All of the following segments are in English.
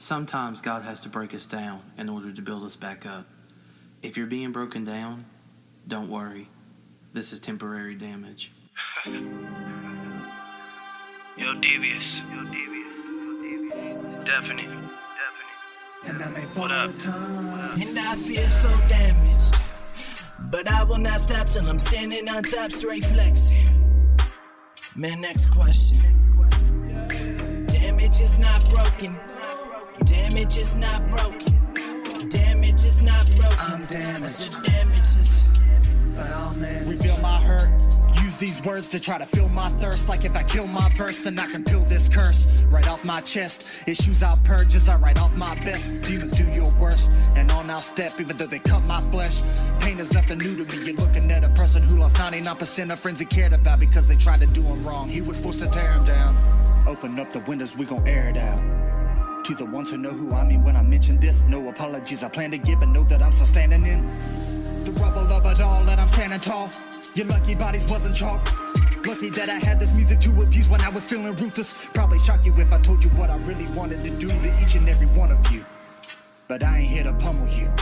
Sometimes God has to break us down in order to build us back up. If you're being broken down, don't worry. This is temporary damage. Yo, devious. Definite. And I may fall What up? at times. And I feel so damaged, but I will not stop till I'm standing on top, straight flexing. Man, next question. Damage is not broken. Damage is not broken. Damage is not broken. I'm I damaged, said damage is. but I'll manage. Reveal my hurt. Use these words to try to fill my thirst. Like if I kill my verse, then I can peel this curse right off my chest. Issues I'll purge as I write off my best. Demons do your worst, and on I'll step, even though they cut my flesh. Pain is nothing new to me. You're looking at a person who lost 99% of friends he cared about because they tried to do him wrong. He was forced to tear him down. Open up the windows, we gon' air it out. To the ones who know who I mean when I mention this, no apologies I plan to give, but know that I'm still standing in the rubble of it all, and I'm standing tall. Your lucky bodies wasn't chalk. Lucky that I had this music to abuse when I was feeling ruthless. Probably shock you if I told you what I really wanted to do to each and every one of you. But I ain't here to pummel you.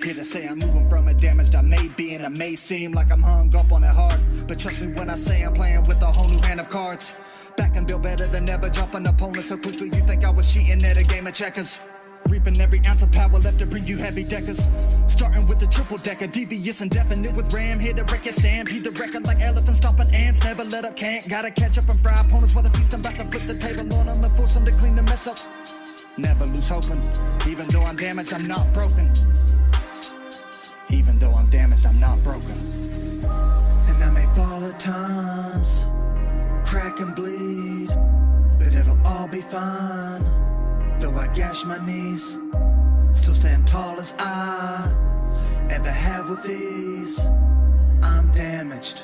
Here to say I'm moving from a damaged I may be, and it may seem like I'm hung up on it hard. But trust me when I say I'm playing with a whole new hand of cards. Back and build better than ever, jumping opponents so quickly you think I was cheating at a game of checkers. Reaping every ounce of power left to bring you heavy deckers. Starting with the triple decker, devious and definite with Ram. Here to wreck your stampede the record like elephants stomping ants. Never let up, can't. Gotta catch up and fry opponents while the feast. I'm about to flip the table on them and force them to clean the mess up. Never lose hoping. Even though I'm damaged, I'm not broken. Even though I'm damaged, I'm not broken. And I may fall at times, crack and bleed, but it'll all be fine. Though I gash my knees, still stand tall as I ever have with ease. I'm damaged,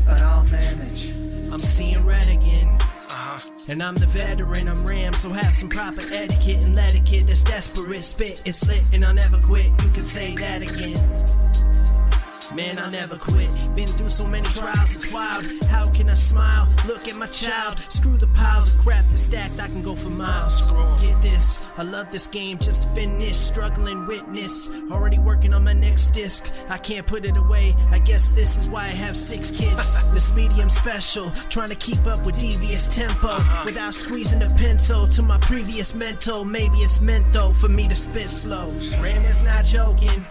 but I'll manage. I'm seeing red again. And I'm the veteran, I'm Ram, so have some proper etiquette and let a kid that's desperate spit. It's lit and I'll never quit, you can say that again. Man, I'll never quit. Been through so many trials, it's wild. How can I smile? Look at my child. Screw the piles of crap that's stacked, I can go for miles. Get this, I love this game, just finished. Struggling witness, already working on my next disc. I can't put it away, I guess this is why I have 6 kids. This medium special, trying to keep up with devious tempo without squeezing the pencil to my previous mental. Maybe it's meant though for me to spit slow. Ram is not joking.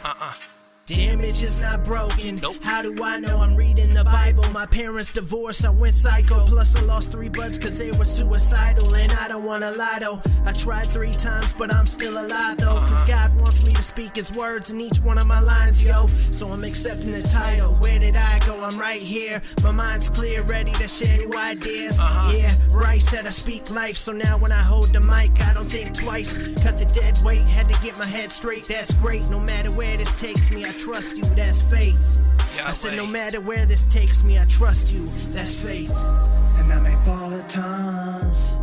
Damage is not broken. Nope. How do I know? I'm reading the Bible. My parents divorced, I went psycho. Plus I lost 3 buds cause they were suicidal. And I don't wanna lie though, I tried 3 times but I'm still alive though. Cause God wants me to speak his words in each one of my lines, yo. So I'm accepting the title. Where did I go? I'm right here. My mind's clear, ready to share new ideas. Yeah, right, said I speak life. So now when I hold the mic, I don't think twice. Cut the dead weight, had to get my head straight. That's great, no matter where this takes me, I trust you, that's faith. I said no matter where this takes me, I trust you, that's faith. And I may fall at times,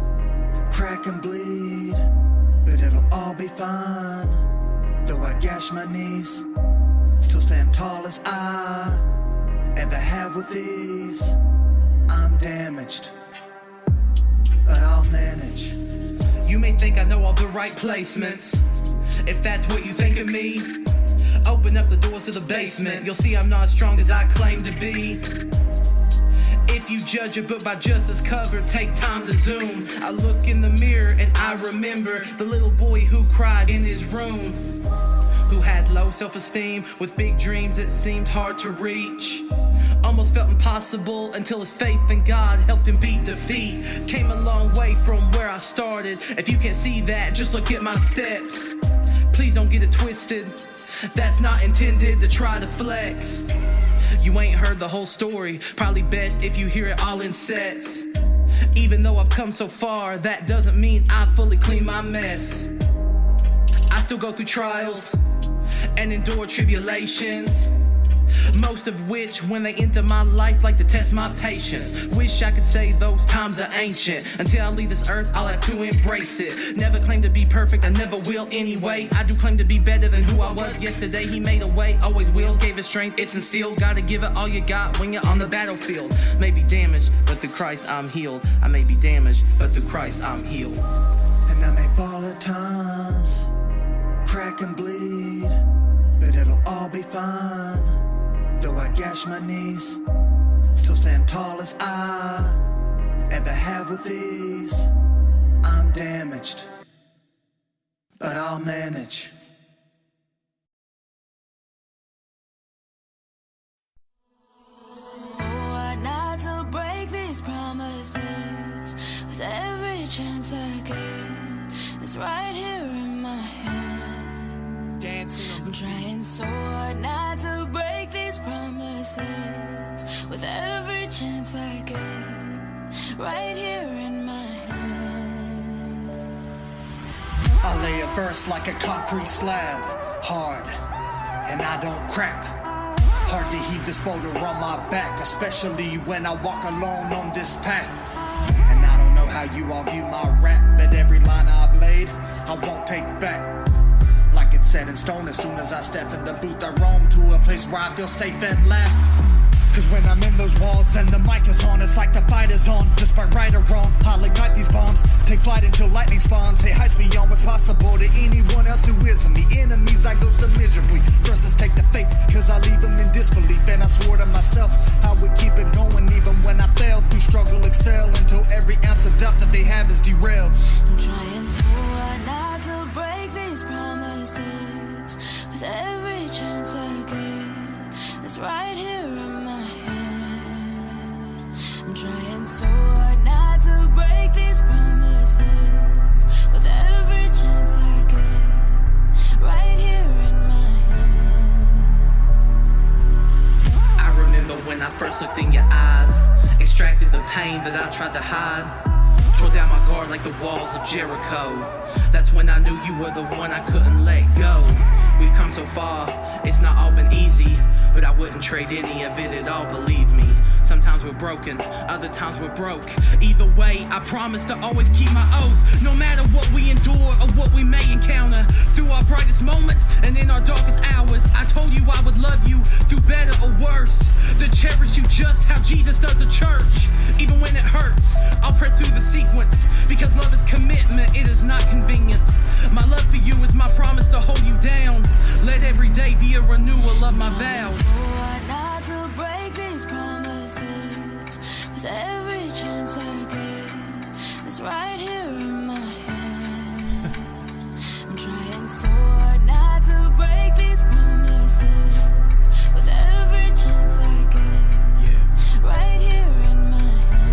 crack and bleed, but it'll all be fine. Though I gash my knees, still stand tall as I ever have with ease. I'm damaged, but I'll manage. You may think I know all the right placements. If that's what you think of me, open up the doors to the basement. You'll see I'm not as strong as I claim to be. If you judge a book by just its cover, take time to zoom. I look in the mirror and I remember the little boy who cried in his room, who had low self-esteem with big dreams that seemed hard to reach. Almost felt impossible until his faith in God helped him beat defeat. Came a long way from where I started. If you can't see that, just look at my steps. Please don't get it twisted. That's not intended to try to flex. You ain't heard the whole story. Probably best if you hear it all in sets. Even though I've come so far, that doesn't mean I fully clean my mess. I still go through trials and endure tribulations, most of which, when they enter my life, like to test my patience. Wish I could say those times are ancient. Until I leave this earth, I'll have to embrace it. Never claim to be perfect, I never will anyway. I do claim to be better than who I was yesterday. He made a way, always will, gave it strength, it's instilled. Gotta give it all you got when you're on the battlefield. May be damaged, but through Christ I'm healed. I may be damaged, but through Christ I'm healed. And I may fall at times, crack and bleed, but it'll all be fine. Though I gash my knees, still stand tall as I ever have with ease. I'm damaged, but I'll manage. Not to break these promises with every chance I get. It's right here in my hand. I'm trying so hard not to break these promises with every chance I get. Right here in my hand. I lay a verse like a concrete slab, hard, and I don't crack. Hard to heave this boulder on my back, especially when I walk alone on this path. And I don't know how you all view my rap, but every line I've laid, I won't take back. Like it's set in stone, as soon as I step in the booth, I roam to a place where I feel safe at last. Cause when I'm in those walls and the mic is on, it's like the fight is on. Despite right or wrong, I'll ignite these bombs, take flight until lightning spawns. Say heights beyond what's possible to anyone else who isn't me. Enemies I ghost them miserably. Verses take the faith, cause I leave them in disbelief. And I swore to myself I would keep it going even when I failed. Through struggle excel until every ounce of doubt that they have is derailed. I'm trying so hard not to break these promises with every chance I get. That's right here in my hands. I'm trying so hard not to break these promises with every chance I get. Right here in my hands. I remember when I first looked in your eyes, extracted the pain that I tried to hide. Tore down my guard like the walls of Jericho. That's when I knew you were the one I couldn't let go. We've come so far, it's not all been easy, but I wouldn't trade any of it at all, believe me. Sometimes we're broken, other times we're broke. Either way, I promise to always keep my oath. No matter what we endure or what we may encounter, through our brightest moments and in our darkest hours, I told you I would love you through better or worse, to cherish you just how Jesus does the church. Even when it hurts, I'll press through the sequence, because love is commitment, it is not convenience. My love for you is my promise to hold you down. Let every day be a renewal of my vows. So hard not to break these promises with every chance I get. It's right here in my hands. I'm trying so hard not to break these promises with every chance I get. Right here in my hands.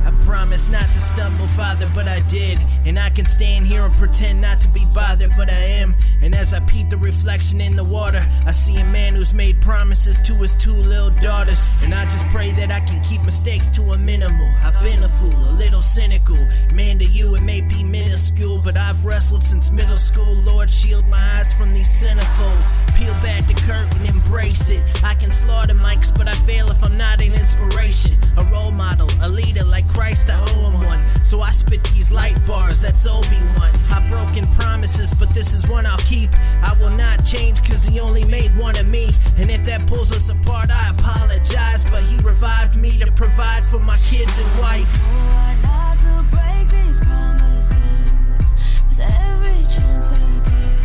I promised not to stumble, Father, but I did. And I can stand here and pretend not to be bothered, but I am. And as I peep the reflection in the water, I see a man who's made promises to his 2 little daughters. And I just pray that I can keep mistakes to a minimal. I've been a fool, a little cynical. Man, to you it may be minuscule, but I've wrestled since middle school. Lord, shield my eyes from these centerfolds. Peel back the curtain, embrace it. I can slaughter mics, but I fail if I'm not an inspiration. A role model, a leader like Christ, I owe him one. So I spit these light bars, that's Obi-Wan. I've broken promises, but this is one I'll keep. I will not change, cause he only made one of me. And if that pulls us apart, I apologize, but he revived me to provide for my kids and wife. So hard not to break these promises with every chance I get.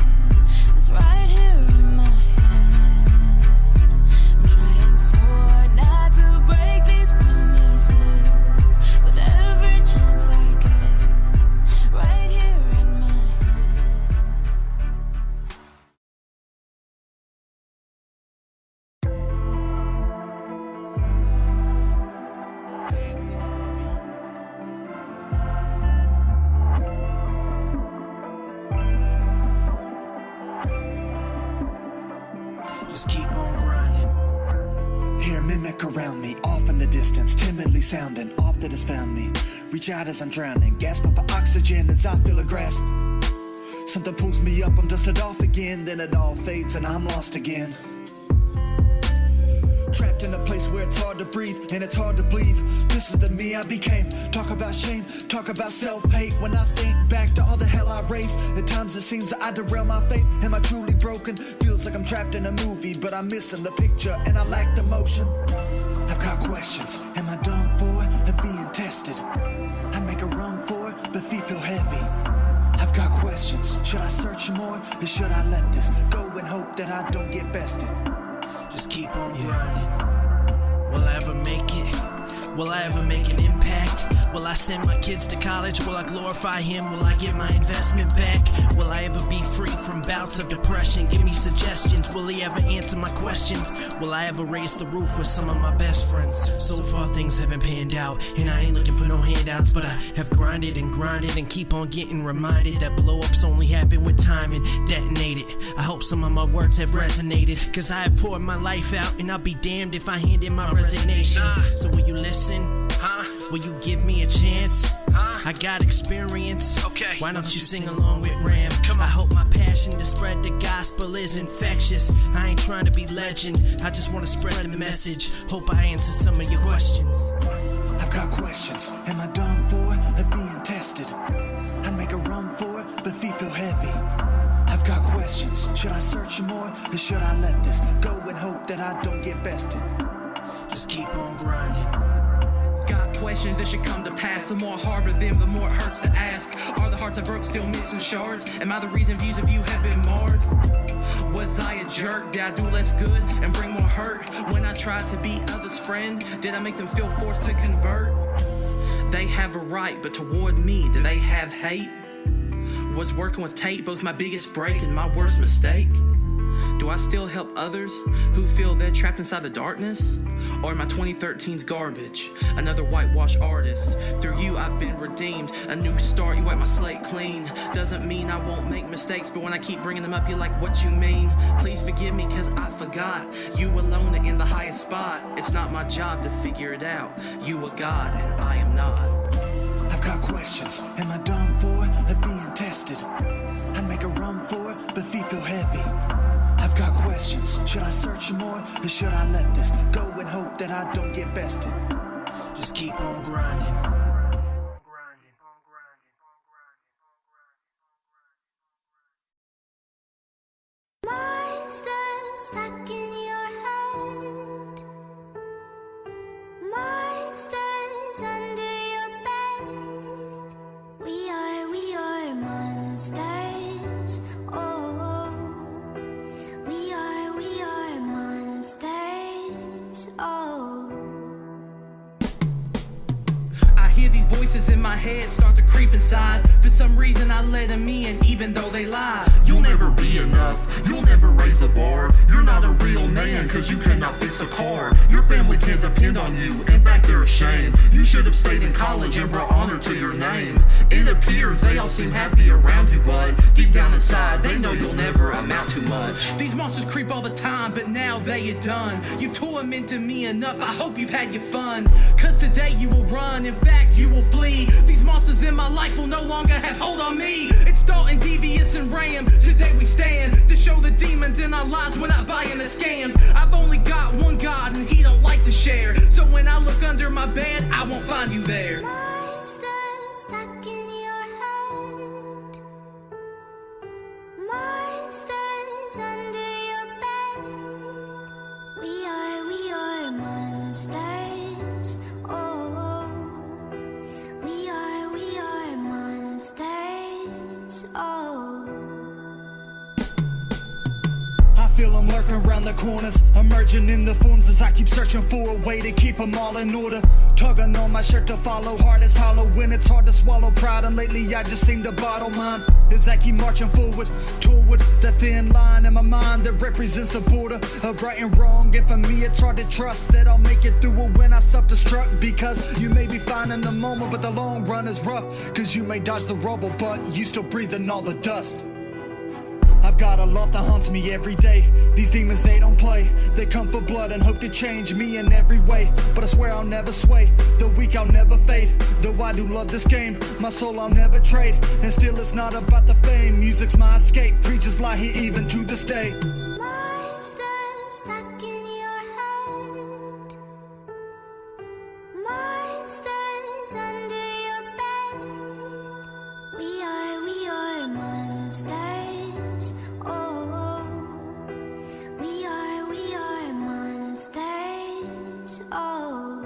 It's right here in my hands. I'm trying so hard not to break these promises with every chance I get. Right here in my hands. Just keep on grinding. Hear a mimic around me, off in the distance, timidly sounding, off that has found me. Reach out as I'm drowning, gasping for oxygen as I feel a grasp. Something pulls me up, I'm dusted off again, then it all fades and I'm lost again. Trapped in a place where it's hard to breathe and it's hard to believe this is the me I became. Talk about shame, talk about self-hate. When I think back to all the hell I raised, at times it seems that I derail my faith. Am I truly broken? Feels like I'm trapped in a movie, but I'm missing the picture and I lack the motion. I've got questions, am I done for? Being tested. I make a run for it, but feet feel Or should I let this go and hope that I don't get bested? Just keep on grinding. Will I ever make it? Will I ever make an impact? Will I send my kids to college? Will I glorify him? Will I get my investment back? Will I ever be free from bouts of depression? Give me suggestions. Will he ever answer my questions? Will I ever raise the roof with some of my best friends? So far things haven't panned out, and I ain't looking for no handouts, but I have grinded and keep on getting reminded that blow-ups only happen with time and detonated. I hope some of my words have resonated, cause I have poured my life out, and I'll be damned if I hand in my resignation. So will you listen? Will you give me a chance? I got experience. Okay. Why don't you sing along with Ram? I hope my passion to spread the gospel is infectious. I ain't trying to be legend, I just want to spread the message. Hope I answer some of your questions. I've got questions. Am I done for being tested? I'd make a run for it, but feet feel heavy. I've got questions. Should I search more, or should I let this go and hope that I don't get bested? Just keep on grinding. Got questions that should come to pass. The more I harbor them, the more it hurts to ask. Are the hearts I broke still missing shards? Am I the reason views of you have been marred? Was I a jerk? Did I do less good and bring more hurt? When I tried to be others' friend, did I make them feel forced to convert? They have a right, but toward me, do they have hate? Was working with Tate both my biggest break and my worst mistake? Do I still help others who feel they're trapped inside the darkness? Or am I 2013's garbage, another whitewashed artist? Through you I've been redeemed, a new start, you wipe my slate clean. Doesn't mean I won't make mistakes, but when I keep bringing them up, you're like, what you mean? Please forgive me, cause I forgot. You alone are in the highest spot. It's not my job to figure it out. You are God and I am not. I've got questions. Am I done for being tested? I'd make a run for it, but feet feel heavy. I've got questions. Should I search more, or should I let this go and hope that I don't get bested? Just keep on grinding. Monsters stuck in your head. Monsters under your bed. We are monsters. Oh, we are monsters. Oh. I hear these voices in my head start to creep inside. For some reason I let them in, even though they lie. You'll never be enough, you'll never raise the bar. You're not a real man, cause you cannot fix a car. Your family can't depend on you, in fact they're ashamed. You should have stayed in college and brought honor to your name. It appears they all seem happy around you, but deep down inside they know you'll never amount to much. These monsters creep all the time, but now they are done. You've tormented me enough, I hope you've had your fun. Cause today you will run, in fact you will flee. These monsters in my life will no longer have hold on me. It's Dalton, Devious, and Ram. Today we stand to show the demons in our lives we're not buying the scams. I've only got one God and he don't like to share. So when I look under my bed, I won't find you there. Monsters stuck in your head. Monsters under your bed. We are monsters. Oh, we are monsters. Oh. I feel I'm lurking around the corners, emerging in the forms as I keep searching for a way to keep them all in order. Tugging on my shirt to follow, heart is hollow when it's hard to swallow pride, and lately I just seem to bottle mine. As I keep marching forward, toward the thin line in my mind that represents the border of right and wrong. And for me it's hard to trust that I'll make it through it when I self-destruct, because you may be fine in the moment, but the long run is rough. Cause you may dodge the rubble, but you still breathing all the dust. I've got a lot that haunts me every day. These demons, they don't play. They come for blood and hope to change me in every way. But I swear I'll never sway. The weak I'll never fade. Though I do love this game, my soul I'll never trade. And still it's not about the fame. Music's my escape. Creatures lie here even to this day. Monsters stuck in your head. Monsters under your bed. We are monsters. Oh, we are monsters. Oh.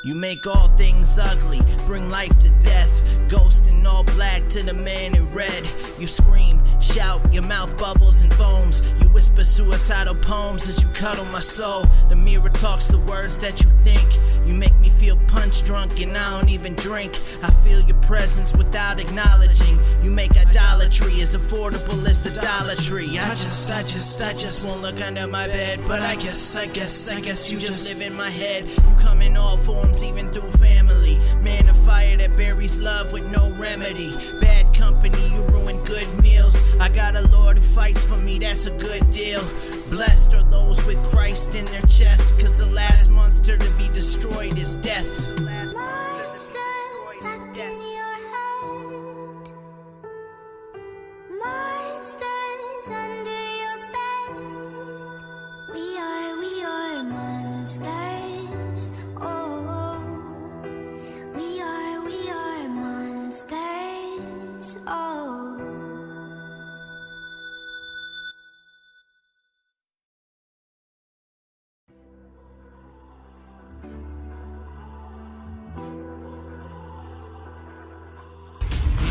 You make all things ugly, bring life to death. Ghost in all black to the man in red. You scream, shout, your mouth bubbles and foams. You whisper suicidal poems as you cuddle my soul. The mirror talks the words that you think. You make me feel punch drunk and I don't even drink. I feel your presence without acknowledging. You make idolatry as affordable as the Dollar Tree. I just won't look under my bed. But I guess you just live in my head. You come in all forms, even through family. Man, a fire that buries love with no remedy. Bad company, you ruin good meals. I got a Lord who fights for me, that's a good deal. Blessed are those with Christ in their chest, cause the last monster to be destroyed is death. Monsters stuck in your head. Monsters under your bed. We are monsters. Oh, we are monsters. Oh.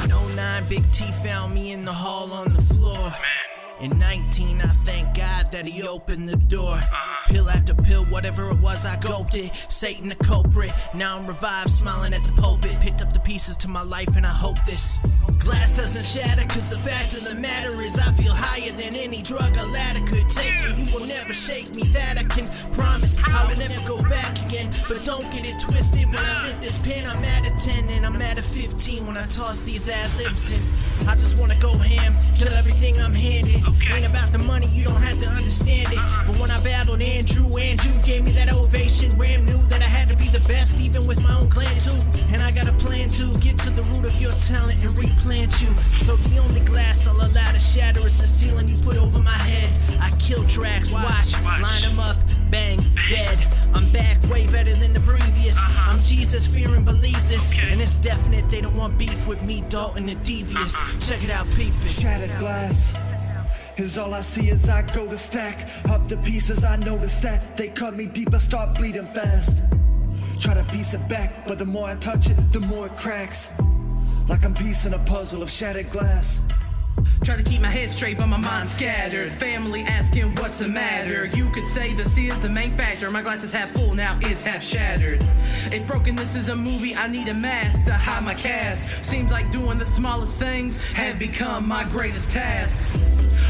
In 09, Big T found me in the hall on the floor. In 19, I thank God that he opened the door. Pill after pill, whatever it was, I gulped it. Satan the culprit, now I'm revived, smiling at the pulpit. Picked up the pieces to my life and I hope this glass doesn't shatter, cause the fact of the matter is I feel higher than any drug a ladder could take me. You will never shake me, that I can promise. I will never go back again, but don't get it twisted. When I lit this pen, I'm at a 10 and I'm at a 15 when I toss these ad-libs in. I just wanna go ham, kill everything I'm handed. Ain't about the money, you don't have to understand it. But when I battled Andrew gave me that ovation. Ram knew that I had to be the best, even with my own clan too. And I got a plan to get to the root of your talent and replant you. So the only glass I'll allow to shatter is the ceiling you put over my head. I kill tracks, watch, line them up, bang, dead. I'm back way better than the previous. I'm Jesus, fear and believe this. And it's definite they don't want beef with me, Dalton the Devious. Check it out, peep it. Shattered glass is all I see as I go to stack up the pieces. I notice that they cut me deep, I start bleeding fast. Try to piece it back, but the more I touch it, the more it cracks. Like I'm piecing a puzzle of shattered glass. Try to keep my head straight, but my mind scattered. Family asking what's the matter. You could say the sea is the main factor. My glass is half full, now it's half shattered. If brokenness is a movie, I need a mask to hide my cast. Seems like doing the smallest things have become my greatest tasks.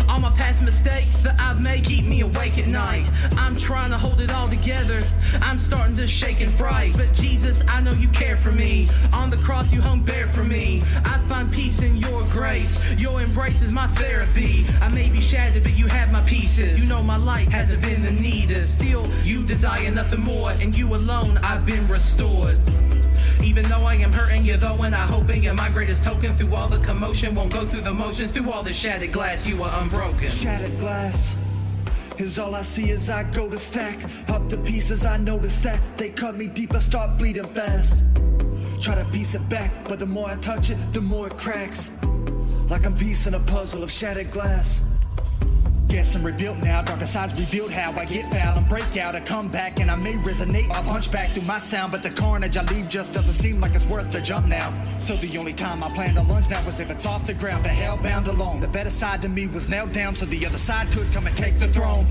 All my past mistakes that I've made keep me awake at night. I'm trying to hold it all together. I'm starting to shake and fright. But Jesus, I know you care for me. On the cross you hung bare for me. I find peace in your grace. Your embrace is my therapy. I may be shattered, but you have my pieces. You know my light hasn't been the needed. Still, you desire nothing more. And you alone, I've been restored. Even though I am hurting you though, and I hope you're my greatest token. Through all the commotion, won't go through the motions. Through all the shattered glass, you are unbroken. Shattered glass is all I see as I go to stack up the pieces. I notice that they cut me deep, I start bleeding fast. Try to piece it back, but the more I touch it, the more it cracks. Like I'm piecing a puzzle of shattered glass. Guess I'm rebuilt now, darker sides revealed how I get foul and break out. I come back and I may resonate, I punch back through my sound. But the carnage I leave just doesn't seem like it's worth the jump now. So the only time I plan to lunge now is if it's off the ground, the hellbound alone. The better side to me was nailed down so the other side could come and take the throne.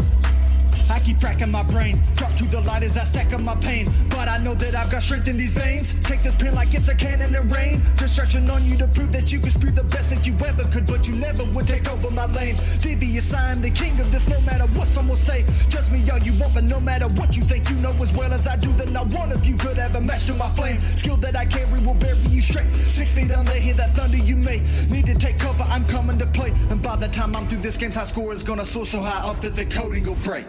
I keep racking my brain, drop to the light as I stack up my pain. But I know that I've got strength in these veins. Take this pen like it's a cannon and rain. Distraction on you to prove that you can spew the best that you ever could. But you never would take over my lane. Devious, I am the king of this no matter what someone say. Judge me all you want, but no matter what you think, you know as well as I do that not one of you could ever match to my flame. Skill that I carry will bury you straight. 6 feet under, hear that thunder you may need to take cover, I'm coming to play. And by the time I'm through this game's high score is gonna soar so high up that the coding will break.